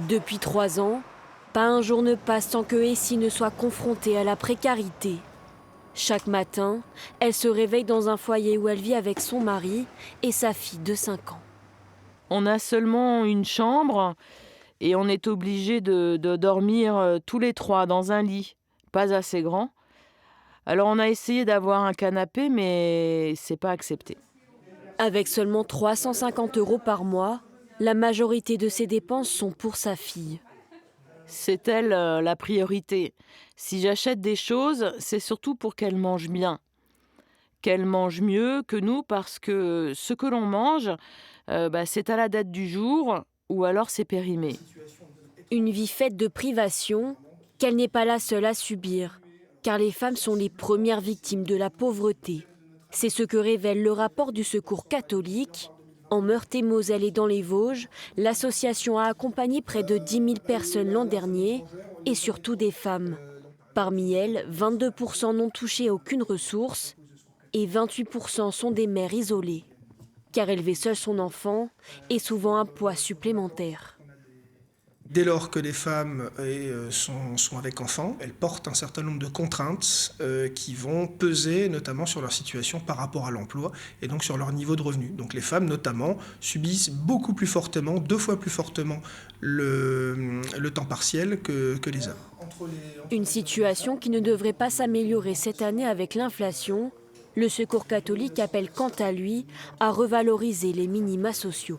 Depuis 3 ans, pas un jour ne passe sans que Essie ne soit confrontée à la précarité. Chaque matin, elle se réveille dans un foyer où elle vit avec son mari et sa fille de 5 ans. On a seulement une chambre et on est obligé de dormir tous les trois dans un lit, pas assez grand. Alors on a essayé d'avoir un canapé, mais c'est pas accepté. Avec seulement 350 € par mois, la majorité de ses dépenses sont pour sa fille. C'est elle la priorité. Si j'achète des choses, c'est surtout pour qu'elle mange bien. Qu'elle mange mieux que nous parce que ce que l'on mange, c'est à la date du jour ou alors c'est périmé. Une vie faite de privations qu'elle n'est pas la seule à subir, car les femmes sont les premières victimes de la pauvreté. C'est ce que révèle le rapport du Secours catholique. En Meurthe-et-Moselle et dans les Vosges, l'association a accompagné près de 10 000 personnes l'an dernier, et surtout des femmes. Parmi elles, 22 % n'ont touché aucune ressource, et 28 % sont des mères isolées. Car élever seule son enfant est souvent un poids supplémentaire. Dès lors que les femmes sont avec enfants, elles portent un certain nombre de contraintes qui vont peser notamment sur leur situation par rapport à l'emploi et donc sur leur niveau de revenu. Donc les femmes notamment subissent beaucoup plus fortement, 2 fois plus fortement le temps partiel que les hommes. Une situation qui ne devrait pas s'améliorer cette année avec l'inflation. Le Secours catholique appelle quant à lui à revaloriser les minima sociaux.